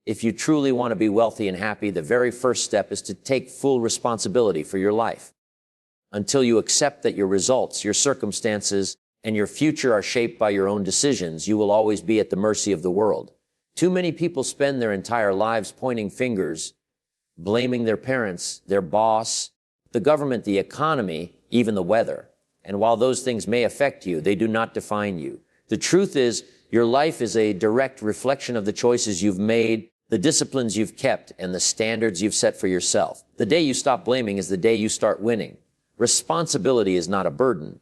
If you truly want to be wealthy and happy, the very first step is to take full responsibility for your life. Until you accept that your results, your circumstances, and your future are shaped by your own decisions, you will always be at the mercy of the world. Too many people spend their entire lives pointing fingers, blaming their parents, their boss, the government, the economy, even the weather. And while those things may affect you, they do not define you. The truth is, your life is a direct reflection of the choices you've made, the disciplines you've kept, and the standards you've set for yourself. The day you stop blaming is the day you start winning. Responsibility is not a burden.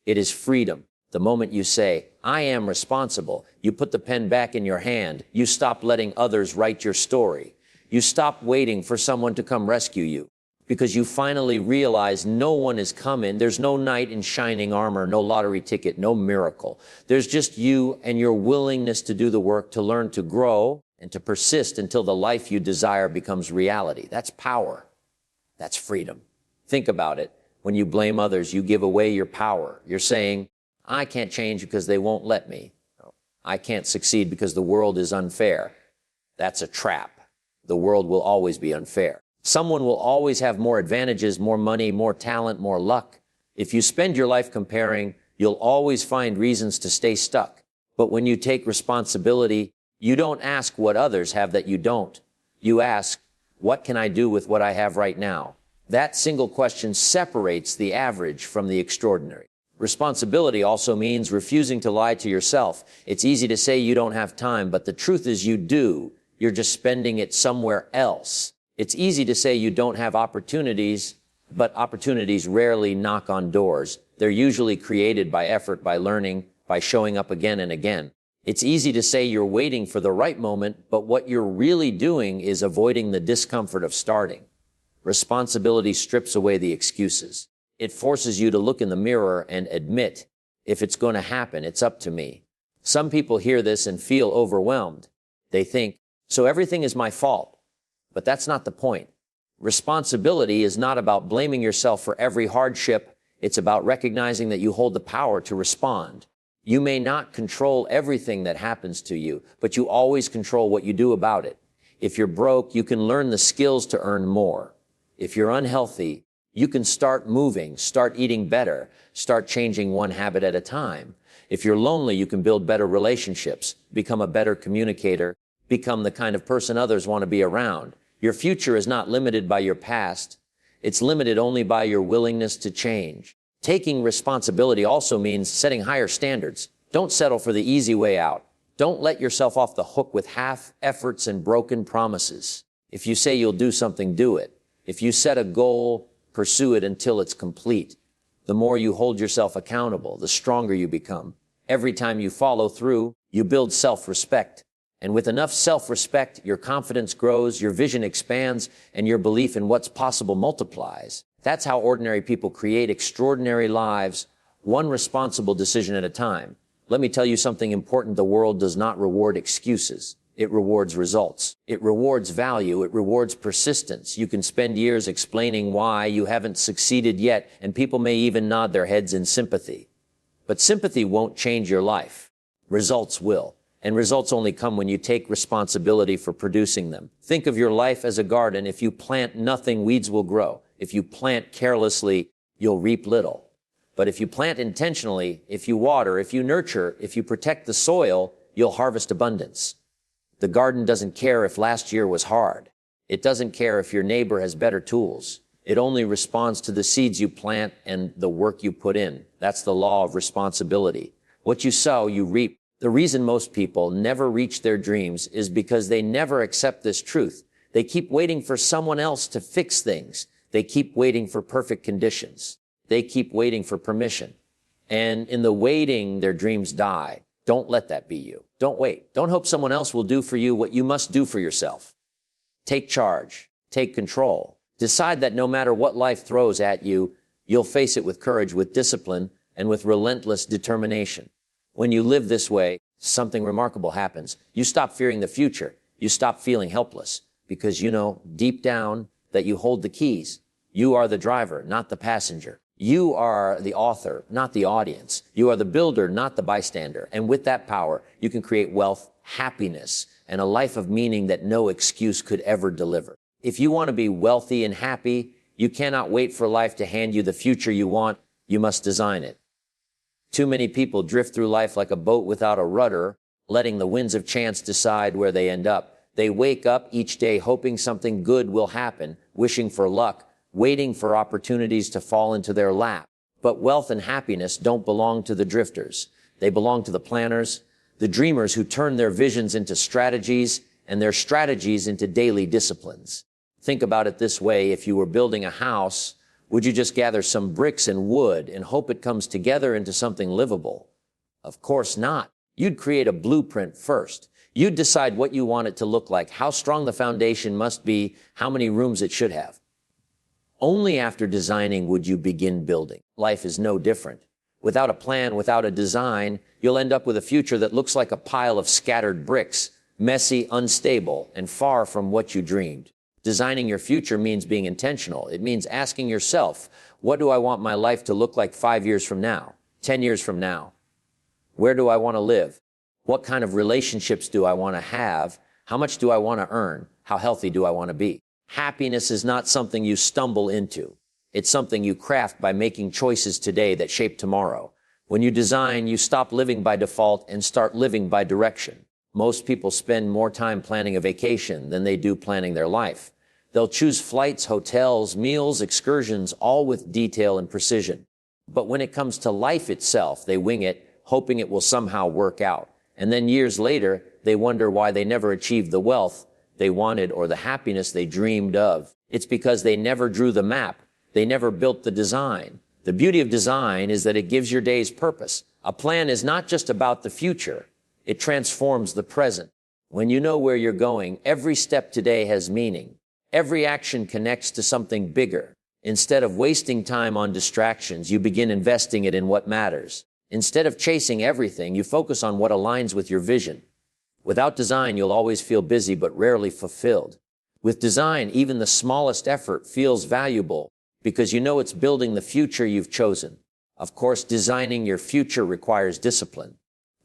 It is freedom. The moment you say, I am responsible, you put the pen back in your hand. You stop letting others write your story. You stop waiting for someone to come rescue you, because you finally realize no one is coming. There's no knight in shining armor, no lottery ticket, no miracle. There's just you and your willingness to do the work, to learn, to grow, and to persist until the life you desire becomes reality. That's power. That's freedom. Think about it. When you blame others, you give away your power. You're saying, I can't change because they won't let me. I can't succeed because the world is unfair. That's a trap. The world will always be unfair. Someone will always have more advantages, more money, more talent, more luck. If you spend your life comparing, you'll always find reasons to stay stuck. But when you take responsibility, you don't ask what others have that you don't. You ask, what can I do with what I have right now? That single question separates the average from the extraordinary. Responsibility also means refusing to lie to yourself. It's easy to say you don't have time, but the truth is you do. You're just spending it somewhere else. It's easy to say you don't have opportunities, but opportunities rarely knock on doors. They're usually created by effort, by learning, by showing up again and again. It's easy to say you're waiting for the right moment, but what you're really doing is avoiding the discomfort of starting. Responsibility strips away the excuses. It forces you to look in the mirror and admit, if it's going to happen, it's up to me. Some people hear this and feel overwhelmed. They think, so everything is my fault. But that's not the point. Responsibility is not about blaming yourself for every hardship. It's about recognizing that you hold the power to respond. You may not control everything that happens to you, but you always control what you do about it. If you're broke, you can learn the skills to earn more. If you're unhealthy, you can start moving, start eating better, start changing one habit at a time. If you're lonely, you can build better relationships, become a better communicator, become the kind of person others want to be around. Your future is not limited by your past. It's limited only by your willingness to change. Taking responsibility also means setting higher standards. Don't settle for the easy way out. Don't let yourself off the hook with half efforts and broken promises. If you say you'll do something, do it. If you set a goal, pursue it until it's complete. The more you hold yourself accountable, the stronger you become. Every time you follow through, you build self-respect. And with enough self-respect, your confidence grows, your vision expands, and your belief in what's possible multiplies. That's how ordinary people create extraordinary lives, one responsible decision at a time. Let me tell you something important. The world does not reward excuses. It rewards results. It rewards value. It rewards persistence. You can spend years explaining why you haven't succeeded yet, and people may even nod their heads in sympathy. But sympathy won't change your life. Results will. And results only come when you take responsibility for producing them. Think of your life as a garden. If you plant nothing, weeds will grow. If you plant carelessly, you'll reap little. But if you plant intentionally, if you water, if you nurture, if you protect the soil, you'll harvest abundance. The garden doesn't care if last year was hard. It doesn't care if your neighbor has better tools. It only responds to the seeds you plant and the work you put in. That's the law of responsibility. What you sow, you reap. The reason most people never reach their dreams is because they never accept this truth. They keep waiting for someone else to fix things. They keep waiting for perfect conditions. They keep waiting for permission. And in the waiting, their dreams die. Don't let that be you. Don't wait. Don't hope someone else will do for you what you must do for yourself. Take charge. Take control. Decide that no matter what life throws at you, you'll face it with courage, with discipline, and with relentless determination. When you live this way, something remarkable happens. You stop fearing the future. You stop feeling helpless because you know deep down that you hold the keys. You are the driver, not the passenger. You are the author, not the audience. You are the builder, not the bystander. And with that power, you can create wealth, happiness, and a life of meaning that no excuse could ever deliver. If you want to be wealthy and happy, you cannot wait for life to hand you the future you want. You must design it. Too many people drift through life like a boat without a rudder, letting the winds of chance decide where they end up. They wake up each day hoping something good will happen, wishing for luck, waiting for opportunities to fall into their lap. But wealth and happiness don't belong to the drifters. They belong to the planners, the dreamers who turn their visions into strategies and their strategies into daily disciplines. Think about it this way. If you were building a house, would you just gather some bricks and wood and hope it comes together into something livable? Of course not. You'd create a blueprint first. You'd decide what you want it to look like, how strong the foundation must be, how many rooms it should have. Only after designing would you begin building. Life is no different. Without a plan, without a design, you'll end up with a future that looks like a pile of scattered bricks, messy, unstable, and far from what you dreamed. Designing your future means being intentional. It means asking yourself, what do I want my life to look like 5 years from now, 10 years from now? Where do I want to live? What kind of relationships do I want to have? How much do I want to earn? How healthy do I want to be? Happiness is not something you stumble into. It's something you craft by making choices today that shape tomorrow. When you design, you stop living by default and start living by direction. Most people spend more time planning a vacation than they do planning their life. They'll choose flights, hotels, meals, excursions, all with detail and precision. But when it comes to life itself, they wing it, hoping it will somehow work out. And then years later, they wonder why they never achieved the wealth they wanted or the happiness they dreamed of. It's because they never drew the map. They never built the design. The beauty of design is that it gives your days purpose. A plan is not just about the future. It transforms the present. When you know where you're going, every step today has meaning. Every action connects to something bigger. Instead of wasting time on distractions, you begin investing it in what matters. Instead of chasing everything, you focus on what aligns with your vision. Without design, you'll always feel busy but rarely fulfilled. With design, even the smallest effort feels valuable because you know it's building the future you've chosen. Of course, designing your future requires discipline.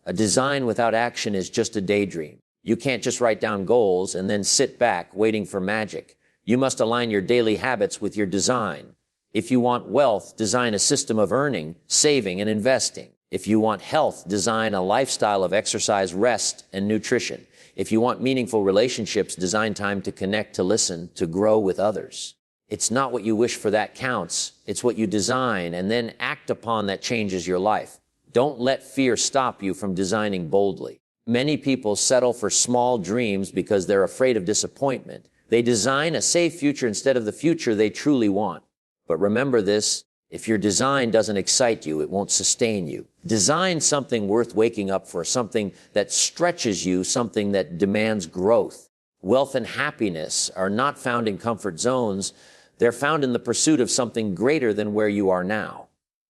A design without action is just a daydream. You can't just write down goals and then sit back waiting for magic. You must align your daily habits with your design. If you want wealth, design a system of earning, saving, and investing. If you want health, design a lifestyle of exercise, rest, and nutrition. If you want meaningful relationships, design time to connect, to listen, to grow with others. It's not what you wish for that counts. It's what you design and then act upon that changes your life. Don't let fear stop you from designing boldly. Many people settle for small dreams because they're afraid of disappointment. They design a safe future instead of the future they truly want. But remember this, if your design doesn't excite you, it won't sustain you. Design something worth waking up for, something that stretches you, something that demands growth. Wealth and happiness are not found in comfort zones. They're found in the pursuit of something greater than where you are now.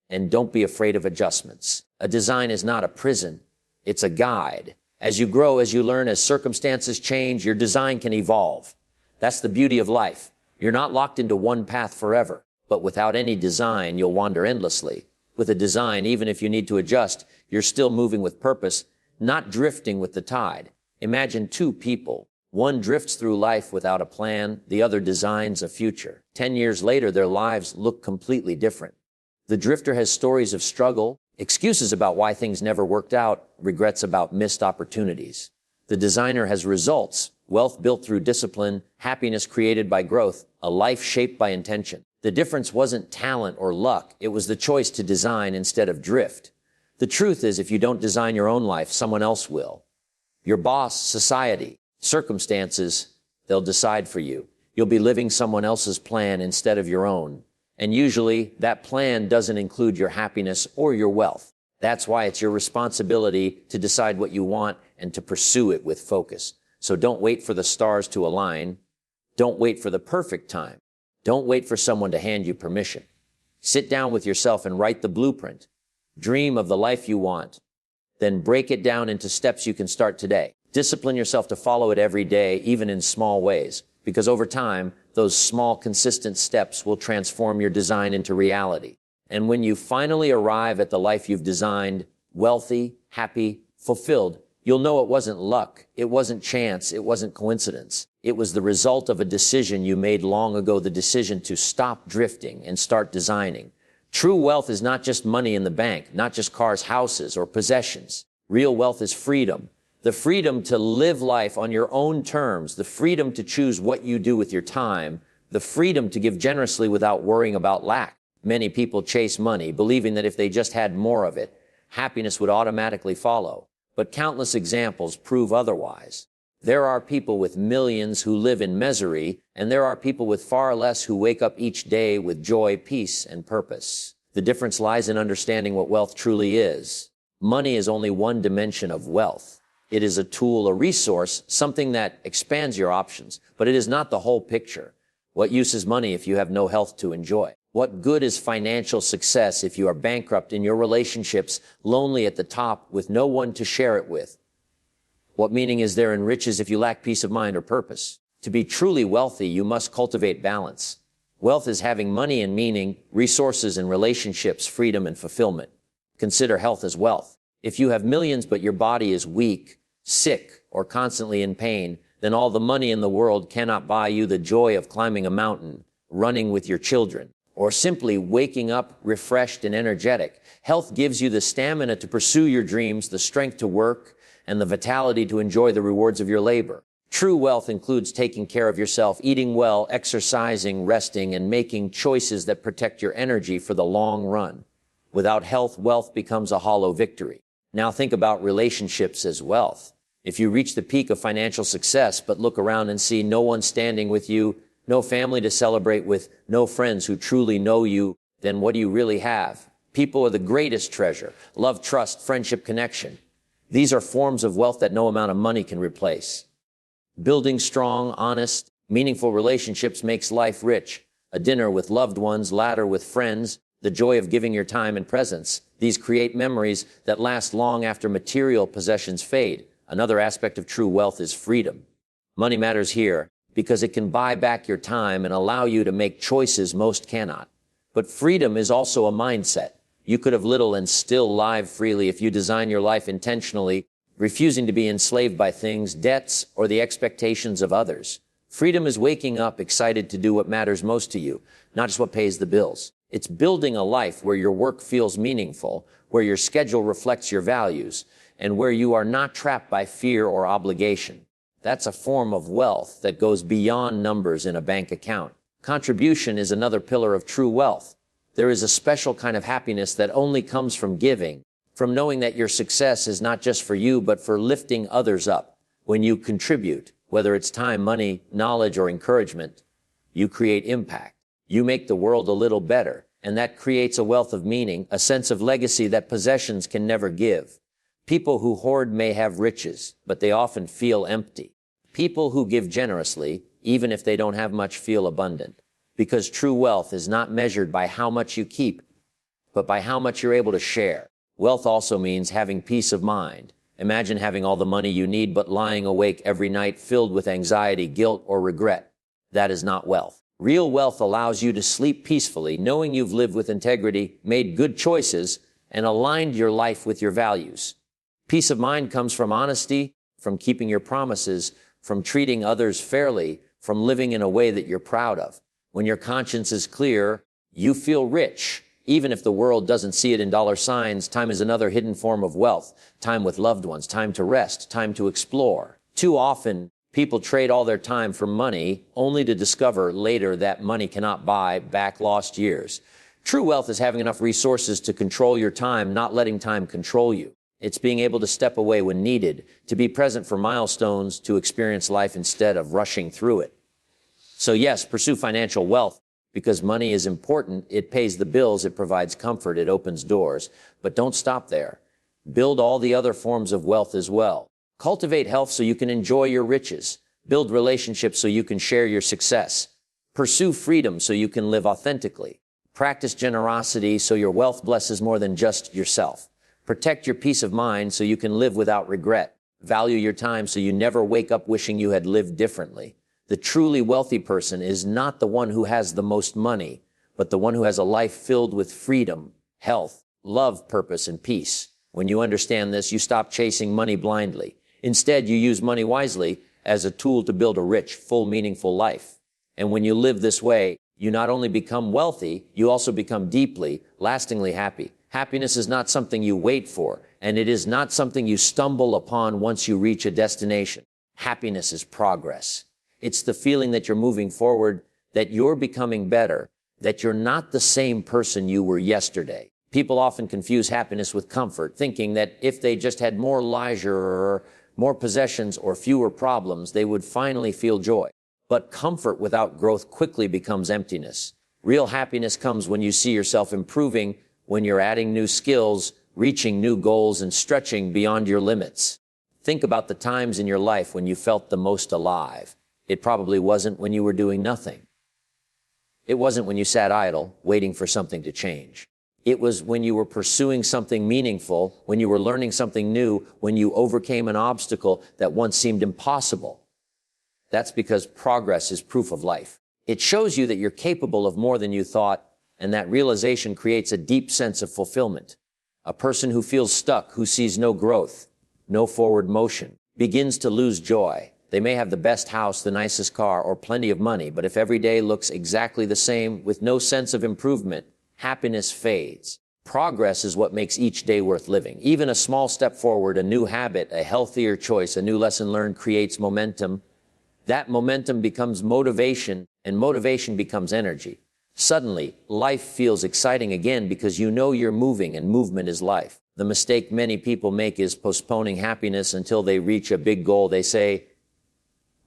And don't be afraid of adjustments. A design is not a prison. It's a guide. As you grow, as you learn, as circumstances change, your design can evolve. That's the beauty of life. You're not locked into one path forever. But without any design, you'll wander endlessly. With a design, even if you need to adjust, you're still moving with purpose, not drifting with the tide. Imagine two people. One drifts through life without a plan, the other designs a future. 10 years later, their lives look completely different. The drifter has stories of struggle, excuses about why things never worked out, regrets about missed opportunities. The designer has results, wealth built through discipline, happiness created by growth, a life shaped by intention. The difference wasn't talent or luck. It was the choice to design instead of drift. The truth is, if you don't design your own life, someone else will. Your boss, society, circumstances, they'll decide for you. You'll be living someone else's plan instead of your own. And usually, that plan doesn't include your happiness or your wealth. That's why it's your responsibility to decide what you want and to pursue it with focus. So don't wait for the stars to align. Don't wait for the perfect time. Don't wait for someone to hand you permission. Sit down with yourself and write the blueprint. Dream of the life you want. Then break it down into steps you can start today. Discipline yourself to follow it every day, even in small ways, because over time, those small, consistent steps will transform your design into reality. And when you finally arrive at the life you've designed, wealthy, happy, fulfilled, You'll know it wasn't luck, it wasn't chance, it wasn't coincidence. It was the result of a decision you made long ago, the decision to stop drifting and start designing. True wealth is not just money in the bank, not just cars, houses, or possessions. Real wealth is freedom. The freedom to live life on your own terms, the freedom to choose what you do with your time, the freedom to give generously without worrying about lack. Many people chase money, believing that if they just had more of it, happiness would automatically follow. But countless examples prove otherwise. There are people with millions who live in misery, and there are people with far less who wake up each day with joy, peace, and purpose. The difference lies in understanding what wealth truly is. Money is only one dimension of wealth. It is a tool, a resource, something that expands your options, but it is not the whole picture. What use is money if you have no health to enjoy? What good is financial success if you are bankrupt in your relationships, lonely at the top with no one to share it with? What meaning is there in riches if you lack peace of mind or purpose? To be truly wealthy, you must cultivate balance. Wealth is having money and meaning, resources and relationships, freedom and fulfillment. Consider health as wealth. If you have millions but your body is weak, sick, or constantly in pain, then all the money in the world cannot buy you the joy of climbing a mountain, running with your children, or simply waking up refreshed and energetic. Health gives you the stamina to pursue your dreams, the strength to work, and the vitality to enjoy the rewards of your labor. True wealth includes taking care of yourself, eating well, exercising, resting, and making choices that protect your energy for the long run. Without health, wealth becomes a hollow victory. Now think about relationships as wealth. If you reach the peak of financial success, but look around and see no one standing with you, no family to celebrate with, no friends who truly know you, then what do you really have? People are the greatest treasure. Love, trust, friendship, connection. These are forms of wealth that no amount of money can replace. Building strong, honest, meaningful relationships makes life rich. A dinner with loved ones, laughter with friends, the joy of giving your time and presence. These create memories that last long after material possessions fade. Another aspect of true wealth is freedom. Money matters here because it can buy back your time and allow you to make choices most cannot. But freedom is also a mindset. You could have little and still live freely if you design your life intentionally, refusing to be enslaved by things, debts, or the expectations of others. Freedom is waking up excited to do what matters most to you, not just what pays the bills. It's building a life where your work feels meaningful, where your schedule reflects your values, and where you are not trapped by fear or obligation. That's a form of wealth that goes beyond numbers in a bank account. Contribution is another pillar of true wealth. There is a special kind of happiness that only comes from giving, from knowing that your success is not just for you, but for lifting others up. When you contribute, whether it's time, money, knowledge, or encouragement, you create impact. You make the world a little better, and that creates a wealth of meaning, a sense of legacy that possessions can never give. People who hoard may have riches, but they often feel empty. People who give generously, even if they don't have much, feel abundant. Because true wealth is not measured by how much you keep, but by how much you're able to share. Wealth also means having peace of mind. Imagine having all the money you need, but lying awake every night filled with anxiety, guilt, or regret. That is not wealth. Real wealth allows you to sleep peacefully, knowing you've lived with integrity, made good choices, and aligned your life with your values. Peace of mind comes from honesty, from keeping your promises, from treating others fairly, from living in a way that you're proud of. When your conscience is clear, you feel rich. Even if the world doesn't see it in dollar signs, time is another hidden form of wealth. Time with loved ones, time to rest, time to explore. Too often, people trade all their time for money, only to discover later that money cannot buy back lost years. True wealth is having enough resources to control your time, not letting time control you. It's being able to step away when needed, to be present for milestones, to experience life instead of rushing through it. So yes, pursue financial wealth because money is important. It pays the bills, it provides comfort, it opens doors. But don't stop there. Build all the other forms of wealth as well. Cultivate health so you can enjoy your riches. Build relationships so you can share your success. Pursue freedom so you can live authentically. Practice generosity so your wealth blesses more than just yourself. Protect your peace of mind so you can live without regret. Value your time so you never wake up wishing you had lived differently. The truly wealthy person is not the one who has the most money, but the one who has a life filled with freedom, health, love, purpose, and peace. When you understand this, you stop chasing money blindly. Instead, you use money wisely as a tool to build a rich, full, meaningful life. And when you live this way, you not only become wealthy, you also become deeply, lastingly happy. Happiness is not something you wait for, and it is not something you stumble upon once you reach a destination. Happiness is progress. It's the feeling that you're moving forward, that you're becoming better, that you're not the same person you were yesterday. People often confuse happiness with comfort, thinking that if they just had more leisure or more possessions or fewer problems, they would finally feel joy. But comfort without growth quickly becomes emptiness. Real happiness comes when you see yourself improving, when you're adding new skills, reaching new goals, and stretching beyond your limits. Think about the times in your life when you felt the most alive. It probably wasn't when you were doing nothing. It wasn't when you sat idle, waiting for something to change. It was when you were pursuing something meaningful, when you were learning something new, when you overcame an obstacle that once seemed impossible. That's because progress is proof of life. It shows you that you're capable of more than you thought, and that realization creates a deep sense of fulfillment. A person who feels stuck, who sees no growth, no forward motion, begins to lose joy. They may have the best house, the nicest car, or plenty of money, but if every day looks exactly the same with no sense of improvement, happiness fades. Progress is what makes each day worth living. Even a small step forward, a new habit, a healthier choice, a new lesson learned creates momentum. That momentum becomes motivation, and motivation becomes energy. Suddenly, life feels exciting again because you know you're moving, and movement is life. The mistake many people make is postponing happiness until they reach a big goal. They say,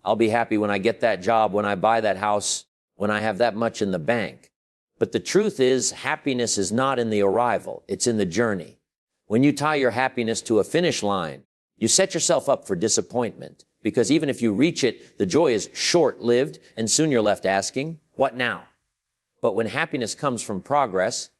I'll be happy when I get that job, when I buy that house, when I have that much in the bank. But the truth is, happiness is not in the arrival, it's in the journey. When you tie your happiness to a finish line, you set yourself up for disappointment, because even if you reach it, the joy is short-lived, and soon you're left asking, what now? But when happiness comes from progress,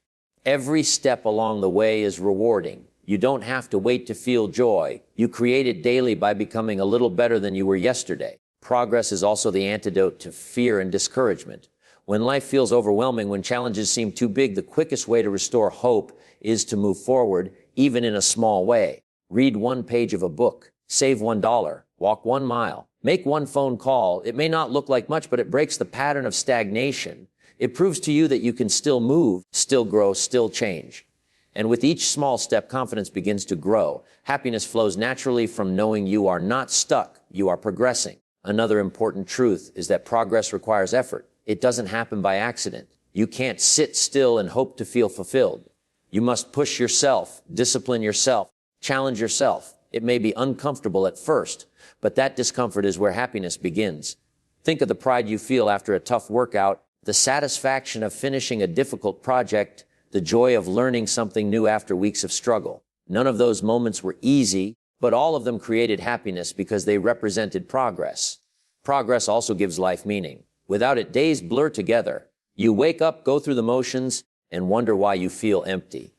every step along the way is rewarding. You don't have to wait to feel joy. You create it daily by becoming a little better than you were yesterday. Progress is also the antidote to fear and discouragement. When life feels overwhelming, when challenges seem too big, the quickest way to restore hope is to move forward, even in a small way. Read one page of a book, save $1, walk 1 mile, make one phone call. It may not look like much, but it breaks the pattern of stagnation. It proves to you that you can still move, still grow, still change. And with each small step, confidence begins to grow. Happiness flows naturally from knowing you are not stuck, you are progressing. Another important truth is that progress requires effort. It doesn't happen by accident. You can't sit still and hope to feel fulfilled. You must push yourself, discipline yourself, challenge yourself. It may be uncomfortable at first, but that discomfort is where happiness begins. Think of the pride you feel after a tough workout, the satisfaction of finishing a difficult project, the joy of learning something new after weeks of struggle. None of those moments were easy, but all of them created happiness because they represented progress. Progress also gives life meaning. Without it, days blur together. You wake up, go through the motions, and wonder why you feel empty.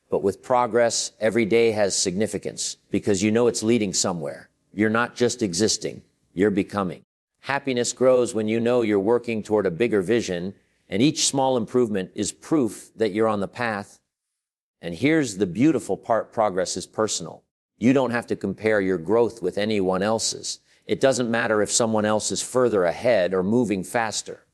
But with progress, every day has significance because you know it's leading somewhere. You're not just existing, you're becoming. Happiness grows when you know you're working toward a bigger vision, and each small improvement is proof that you're on the path. And here's the beautiful part: progress is personal. You don't have to compare your growth with anyone else's. It doesn't matter if someone else is further ahead or moving faster.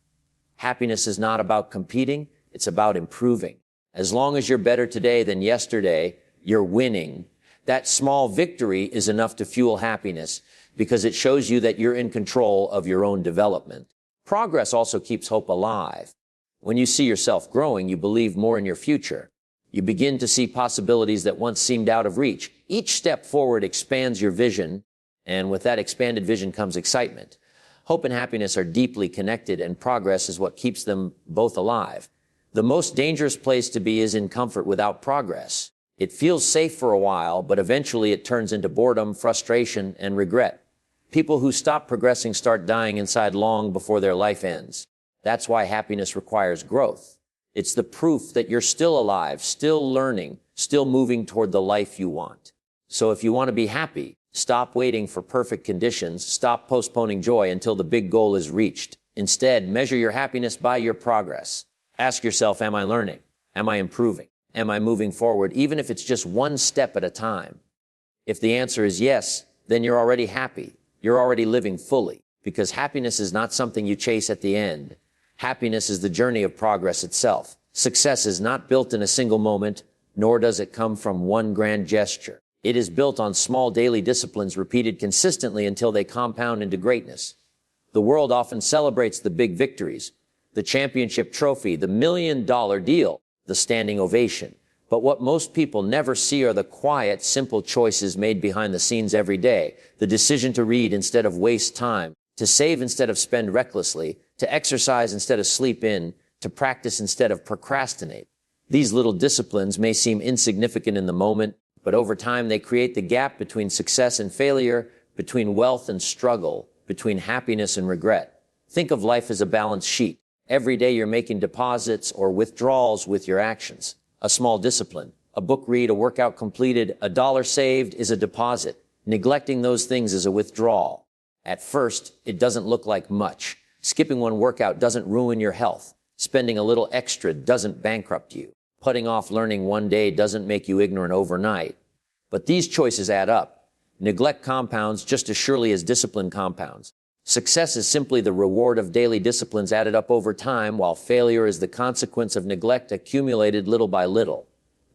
Happiness is not about competing, it's about improving. As long as you're better today than yesterday, you're winning. That small victory is enough to fuel happiness because it shows you that you're in control of your own development. Progress also keeps hope alive. When you see yourself growing, you believe more in your future. You begin to see possibilities that once seemed out of reach. Each step forward expands your vision, and with that expanded vision comes excitement. Hope and happiness are deeply connected, and progress is what keeps them both alive. The most dangerous place to be is in comfort without progress. It feels safe for a while, but eventually it turns into boredom, frustration, and regret. People who stop progressing start dying inside long before their life ends. That's why happiness requires growth. It's the proof that you're still alive, still learning, still moving toward the life you want. So if you want to be happy, stop waiting for perfect conditions. Stop postponing joy until the big goal is reached. Instead, measure your happiness by your progress. Ask yourself, am I learning? Am I improving? Am I moving forward, even if it's just one step at a time? If the answer is yes, then you're already happy. You're already living fully, because happiness is not something you chase at the end. Happiness is the journey of progress itself. Success is not built in a single moment, nor does it come from one grand gesture. It is built on small daily disciplines repeated consistently until they compound into greatness. The world often celebrates the big victories, the championship trophy, the $1 million deal, the standing ovation. But what most people never see are the quiet, simple choices made behind the scenes every day. The decision to read instead of waste time, to save instead of spend recklessly, to exercise instead of sleep in, to practice instead of procrastinate. These little disciplines may seem insignificant in the moment, but over time they create the gap between success and failure, between wealth and struggle, between happiness and regret. Think of life as a balance sheet. Every day you're making deposits or withdrawals with your actions. A small discipline, a book read, a workout completed, a dollar saved is a deposit. Neglecting those things is a withdrawal. At first, it doesn't look like much. Skipping one workout doesn't ruin your health. Spending a little extra doesn't bankrupt you. Putting off learning one day doesn't make you ignorant overnight. But these choices add up. Neglect compounds just as surely as discipline compounds. Success is simply the reward of daily disciplines added up over time, while failure is the consequence of neglect accumulated little by little.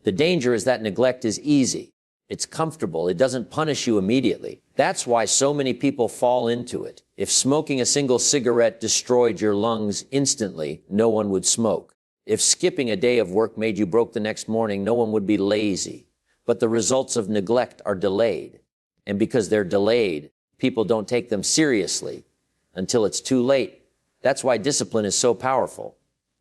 The danger is that neglect is easy. It's comfortable. It doesn't punish you immediately. That's why so many people fall into it. If smoking a single cigarette destroyed your lungs instantly, no one would smoke. If skipping a day of work made you broke the next morning, no one would be lazy. But the results of neglect are delayed. And because they're delayed, people don't take them seriously until it's too late. That's why discipline is so powerful.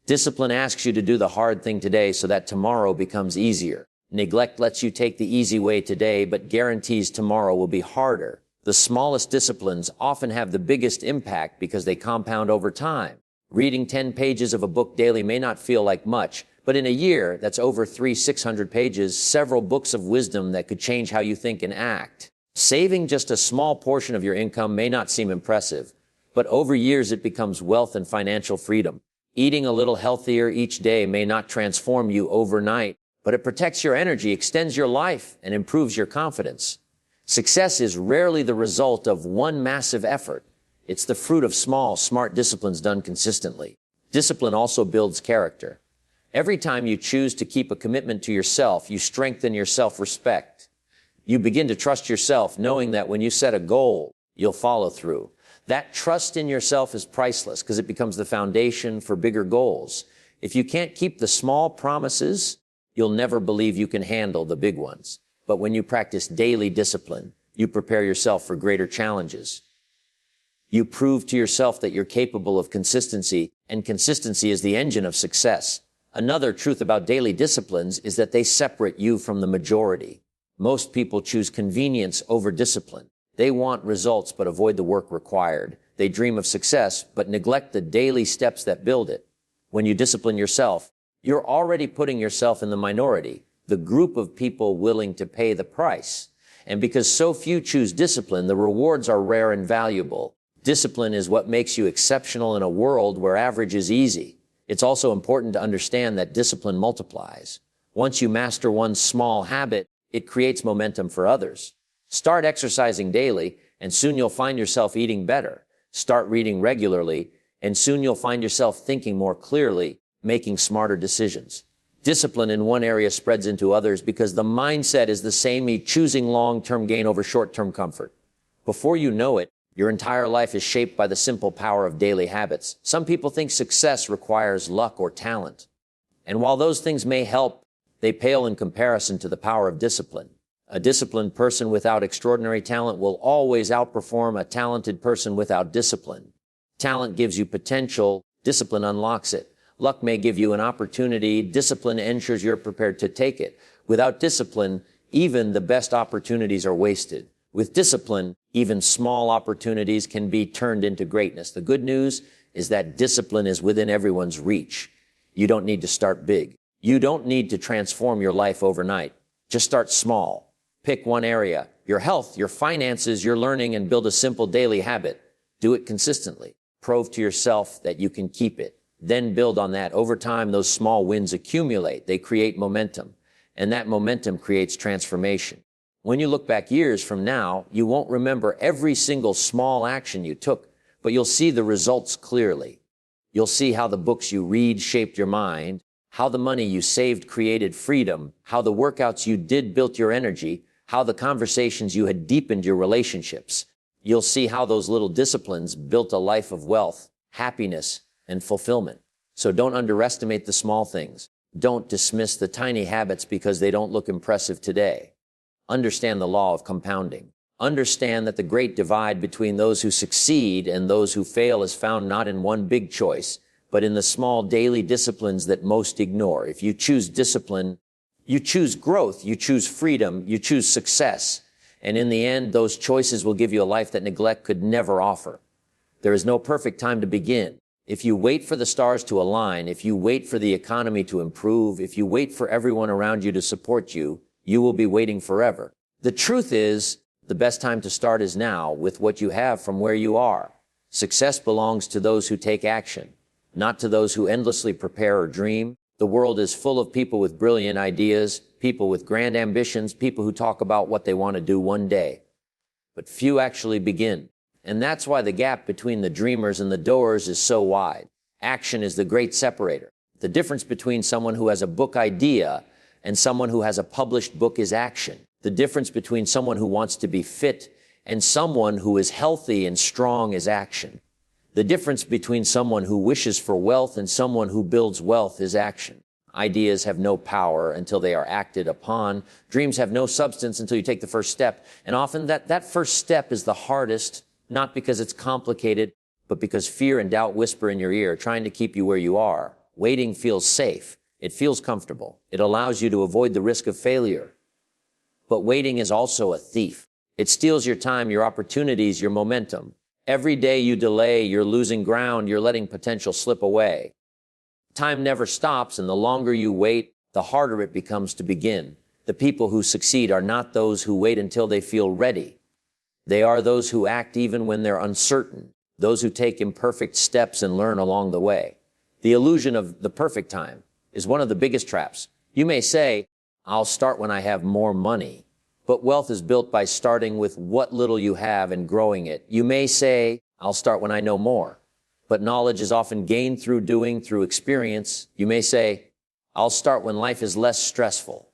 Discipline asks you to do the hard thing today so that tomorrow becomes easier. Neglect lets you take the easy way today, but guarantees tomorrow will be harder. The smallest disciplines often have the biggest impact because they compound over time. Reading 10 pages of a book daily may not feel like much, but in a year, that's over 600 pages, several books of wisdom that could change how you think and act. Saving just a small portion of your income may not seem impressive, but over years it becomes wealth and financial freedom. Eating a little healthier each day may not transform you overnight, but it protects your energy, extends your life, and improves your confidence. Success is rarely the result of one massive effort. It's the fruit of small, smart disciplines done consistently. Discipline also builds character. Every time you choose to keep a commitment to yourself, you strengthen your self-respect. You begin to trust yourself, knowing that when you set a goal, you'll follow through. That trust in yourself is priceless because it becomes the foundation for bigger goals. If you can't keep the small promises, you'll never believe you can handle the big ones. But when you practice daily discipline, you prepare yourself for greater challenges. You prove to yourself that you're capable of consistency, and consistency is the engine of success. Another truth about daily disciplines is that they separate you from the majority. Most people choose convenience over discipline. They want results but avoid the work required. They dream of success but neglect the daily steps that build it. When you discipline yourself, you're already putting yourself in the minority, the group of people willing to pay the price. And because so few choose discipline, the rewards are rare and valuable. Discipline is what makes you exceptional in a world where average is easy. It's also important to understand that discipline multiplies. Once you master one small habit, it creates momentum for others. Start exercising daily, and soon you'll find yourself eating better. Start reading regularly, and soon you'll find yourself thinking more clearly, making smarter decisions. Discipline in one area spreads into others because the mindset is the same, choosing long-term gain over short-term comfort. Before you know it, your entire life is shaped by the simple power of daily habits. Some people think success requires luck or talent. And while those things may help, they pale in comparison to the power of discipline. A disciplined person without extraordinary talent will always outperform a talented person without discipline. Talent gives you potential, discipline unlocks it. Luck may give you an opportunity, discipline ensures you're prepared to take it. Without discipline, even the best opportunities are wasted. With discipline, even small opportunities can be turned into greatness. The good news is that discipline is within everyone's reach. You don't need to start big. You don't need to transform your life overnight. Just start small. Pick one area, your health, your finances, your learning, and build a simple daily habit. Do it consistently. Prove to yourself that you can keep it. Then build on that. Over time, those small wins accumulate. They create momentum, and that momentum creates transformation. When you look back years from now, you won't remember every single small action you took, but you'll see the results clearly. You'll see how the books you read shaped your mind, how the money you saved created freedom, how the workouts you did built your energy, how the conversations you had deepened your relationships. You'll see how those little disciplines built a life of wealth, happiness, and fulfillment. So don't underestimate the small things. Don't dismiss the tiny habits because they don't look impressive today. Understand the law of compounding. Understand that the great divide between those who succeed and those who fail is found not in one big choice, but in the small daily disciplines that most ignore. If you choose discipline, you choose growth, you choose freedom, you choose success. And in the end, those choices will give you a life that neglect could never offer. There is no perfect time to begin. If you wait for the stars to align, if you wait for the economy to improve, if you wait for everyone around you to support you, you will be waiting forever. The truth is, the best time to start is now with what you have from where you are. Success belongs to those who take action, not to those who endlessly prepare or dream. The world is full of people with brilliant ideas, people with grand ambitions, people who talk about what they want to do one day. But few actually begin. And that's why the gap between the dreamers and the doers is so wide. Action is the great separator. The difference between someone who has a book idea and someone who has a published book is action. The difference between someone who wants to be fit and someone who is healthy and strong is action. The difference between someone who wishes for wealth and someone who builds wealth is action. Ideas have no power until they are acted upon. Dreams have no substance until you take the first step. And often that first step is the hardest, not because it's complicated, but because fear and doubt whisper in your ear, trying to keep you where you are. Waiting feels safe. It feels comfortable. It allows you to avoid the risk of failure. But waiting is also a thief. It steals your time, your opportunities, your momentum. Every day you delay, you're losing ground, you're letting potential slip away. Time never stops, and the longer you wait, the harder it becomes to begin. The people who succeed are not those who wait until they feel ready. They are those who act even when they're uncertain, those who take imperfect steps and learn along the way. The illusion of the perfect time is one of the biggest traps. You may say, I'll start when I have more money. But wealth is built by starting with what little you have and growing it. You may say, I'll start when I know more. But knowledge is often gained through doing, through experience. You may say, I'll start when life is less stressful.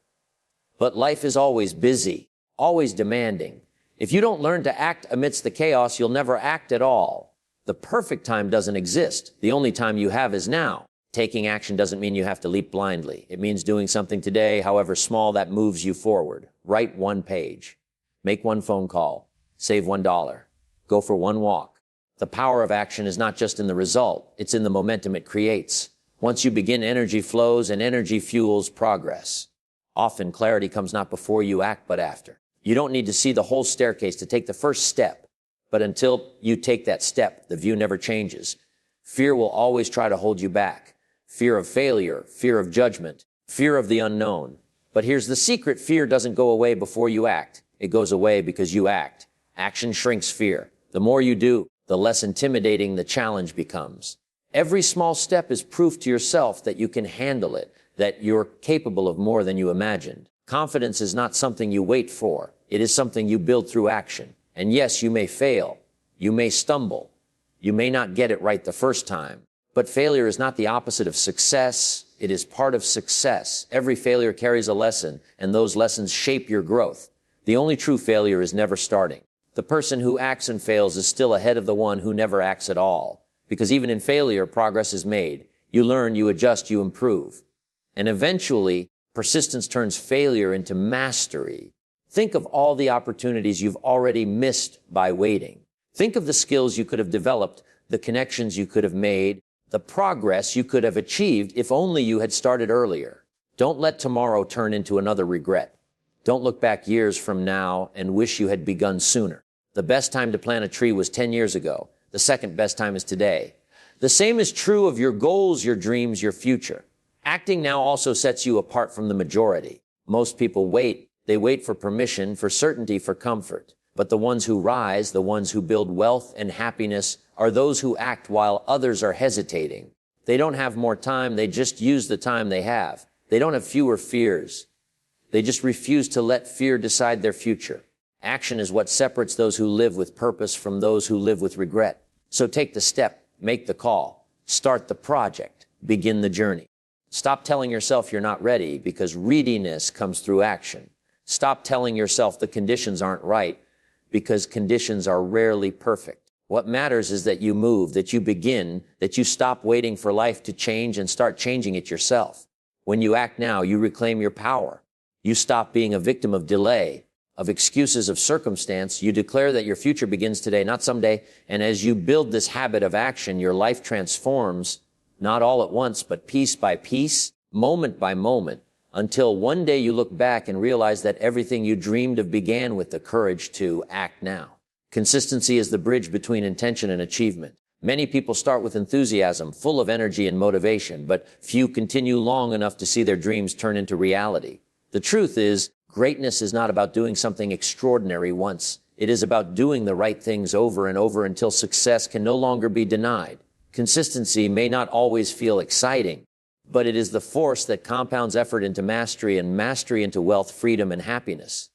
But life is always busy, always demanding. If you don't learn to act amidst the chaos, you'll never act at all. The perfect time doesn't exist. The only time you have is now. Taking action doesn't mean you have to leap blindly. It means doing something today, however small, that moves you forward. Write one page. Make one phone call. Save $1. Go for one walk. The power of action is not just in the result. It's in the momentum it creates. Once you begin, energy flows, and energy fuels progress. Often clarity comes not before you act, but after. You don't need to see the whole staircase to take the first step. But until you take that step, the view never changes. Fear will always try to hold you back. Fear of failure, fear of judgment, fear of the unknown. But here's the secret: fear doesn't go away before you act. It goes away because you act. Action shrinks fear. The more you do, the less intimidating the challenge becomes. Every small step is proof to yourself that you can handle it, that you're capable of more than you imagined. Confidence is not something you wait for. It is something you build through action. And yes, you may fail. You may stumble. You may not get it right the first time. But failure is not the opposite of success. It is part of success. Every failure carries a lesson, and those lessons shape your growth. The only true failure is never starting. The person who acts and fails is still ahead of the one who never acts at all. Because even in failure, progress is made. You learn, you adjust, you improve. And eventually, persistence turns failure into mastery. Think of all the opportunities you've already missed by waiting. Think of the skills you could have developed, the connections you could have made, the progress you could have achieved if only you had started earlier. Don't let tomorrow turn into another regret. Don't look back years from now and wish you had begun sooner. The best time to plant a tree was 10 years ago. The second best time is today. The same is true of your goals, your dreams, your future. Acting now also sets you apart from the majority. Most people wait. They wait for permission, for certainty, for comfort. But the ones who rise, the ones who build wealth and happiness, are those who act while others are hesitating. They don't have more time. They just use the time they have. They don't have fewer fears. They just refuse to let fear decide their future. Action is what separates those who live with purpose from those who live with regret. So take the step, make the call, start the project, begin the journey. Stop telling yourself you're not ready, because readiness comes through action. Stop telling yourself the conditions aren't right, because conditions are rarely perfect. What matters is that you move, that you begin, that you stop waiting for life to change and start changing it yourself. When you act now, you reclaim your power. You stop being a victim of delay, of excuses, of circumstance. You declare that your future begins today, not someday. And as you build this habit of action, your life transforms, not all at once, but piece by piece, moment by moment, until one day you look back and realize that everything you dreamed of began with the courage to act now. Consistency is the bridge between intention and achievement. Many people start with enthusiasm, full of energy and motivation, but few continue long enough to see their dreams turn into reality. The truth is, greatness is not about doing something extraordinary once. It is about doing the right things over and over until success can no longer be denied. Consistency may not always feel exciting, but it is the force that compounds effort into mastery and mastery into wealth, freedom, and happiness.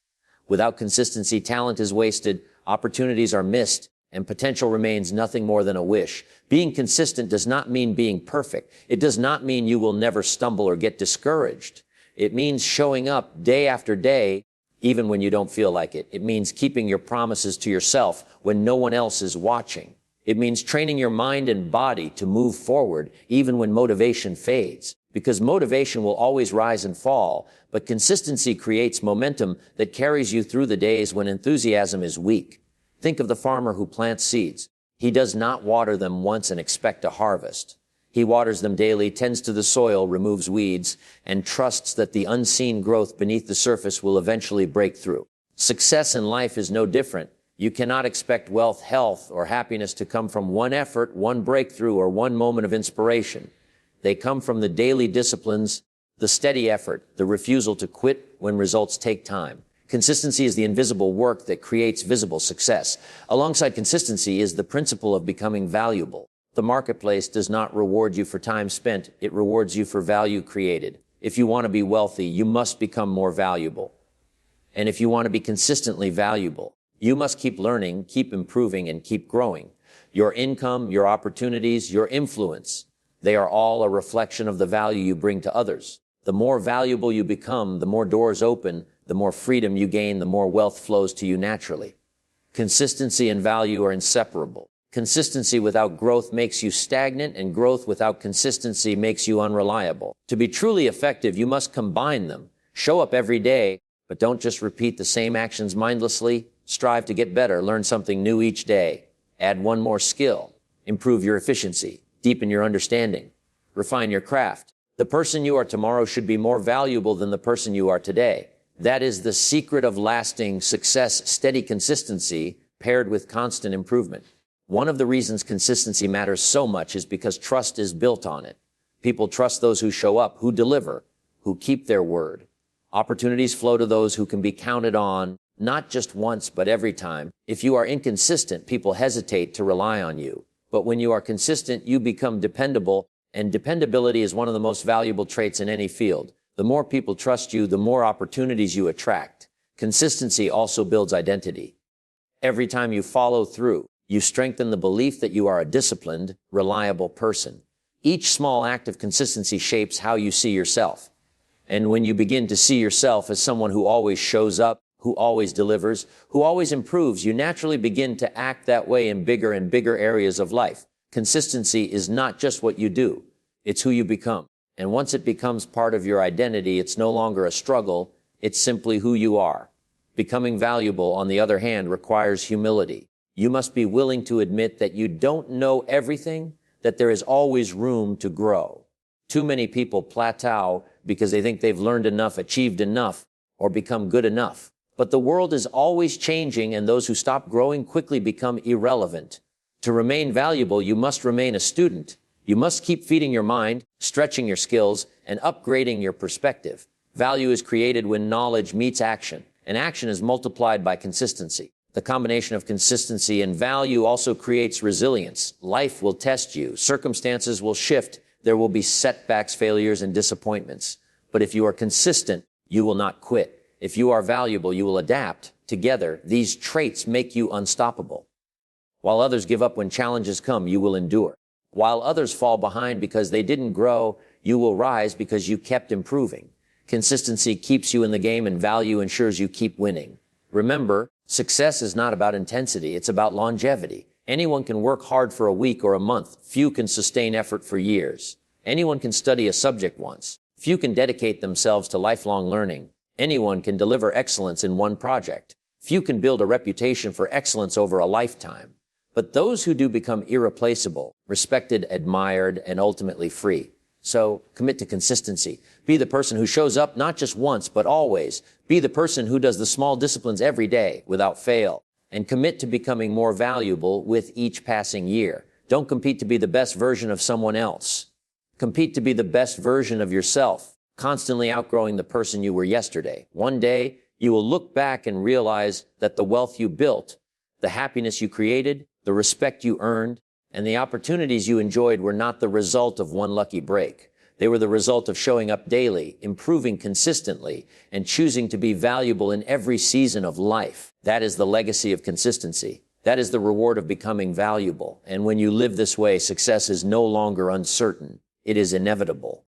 Without consistency, talent is wasted, opportunities are missed, and potential remains nothing more than a wish. Being consistent does not mean being perfect. It does not mean you will never stumble or get discouraged. It means showing up day after day, even when you don't feel like it. It means keeping your promises to yourself when no one else is watching. It means training your mind and body to move forward, even when motivation fades. Because motivation will always rise and fall, but consistency creates momentum that carries you through the days when enthusiasm is weak. Think of the farmer who plants seeds. He does not water them once and expect a harvest. He waters them daily, tends to the soil, removes weeds, and trusts that the unseen growth beneath the surface will eventually break through. Success in life is no different. You cannot expect wealth, health, or happiness to come from one effort, one breakthrough, or one moment of inspiration. They come from the daily disciplines, the steady effort, the refusal to quit when results take time. Consistency is the invisible work that creates visible success. Alongside consistency is the principle of becoming valuable. The marketplace does not reward you for time spent. It rewards you for value created. If you want to be wealthy, you must become more valuable. And if you want to be consistently valuable, you must keep learning, keep improving, and keep growing. Your income, your opportunities, your influence, they are all a reflection of the value you bring to others. The more valuable you become, the more doors open, the more freedom you gain, the more wealth flows to you naturally. Consistency and value are inseparable. Consistency without growth makes you stagnant, and growth without consistency makes you unreliable. To be truly effective, you must combine them. Show up every day, but don't just repeat the same actions mindlessly. Strive to get better, learn something new each day. Add one more skill. Improve your efficiency. Deepen your understanding. Refine your craft. The person you are tomorrow should be more valuable than the person you are today. That is the secret of lasting success, steady consistency paired with constant improvement. One of the reasons consistency matters so much is because trust is built on it. People trust those who show up, who deliver, who keep their word. Opportunities flow to those who can be counted on, not just once, but every time. If you are inconsistent, people hesitate to rely on you. But when you are consistent, you become dependable, and dependability is one of the most valuable traits in any field. The more people trust you, the more opportunities you attract. Consistency also builds identity. Every time you follow through, you strengthen the belief that you are a disciplined, reliable person. Each small act of consistency shapes how you see yourself. And when you begin to see yourself as someone who always shows up, who always delivers, who always improves, you naturally begin to act that way in bigger and bigger areas of life. Consistency is not just what you do, it's who you become. And once it becomes part of your identity, it's no longer a struggle, it's simply who you are. Becoming valuable, on the other hand, requires humility. You must be willing to admit that you don't know everything, that there is always room to grow. Too many people plateau because they think they've learned enough, achieved enough, or become good enough. But the world is always changing, and those who stop growing quickly become irrelevant. To remain valuable, you must remain a student. You must keep feeding your mind, stretching your skills, and upgrading your perspective. Value is created when knowledge meets action, and action is multiplied by consistency. The combination of consistency and value also creates resilience. Life will test you. Circumstances will shift. There will be setbacks, failures, and disappointments. But if you are consistent, you will not quit. If you are valuable, you will adapt. Together, these traits make you unstoppable. While others give up when challenges come, you will endure. While others fall behind because they didn't grow, you will rise because you kept improving. Consistency keeps you in the game, and value ensures you keep winning. Remember, success is not about intensity, it's about longevity. Anyone can work hard for a week or a month. Few can sustain effort for years. Anyone can study a subject once. Few can dedicate themselves to lifelong learning. Anyone can deliver excellence in one project. Few can build a reputation for excellence over a lifetime. But those who do become irreplaceable, respected, admired, and ultimately free. So commit to consistency. Be the person who shows up not just once, but always. Be the person who does the small disciplines every day without fail. And commit to becoming more valuable with each passing year. Don't compete to be the best version of someone else. Compete to be the best version of yourself, constantly outgrowing the person you were yesterday. One day, you will look back and realize that the wealth you built, the happiness you created, the respect you earned, and the opportunities you enjoyed were not the result of one lucky break. They were the result of showing up daily, improving consistently, and choosing to be valuable in every season of life. That is the legacy of consistency. That is the reward of becoming valuable. And when you live this way, success is no longer uncertain. It is inevitable.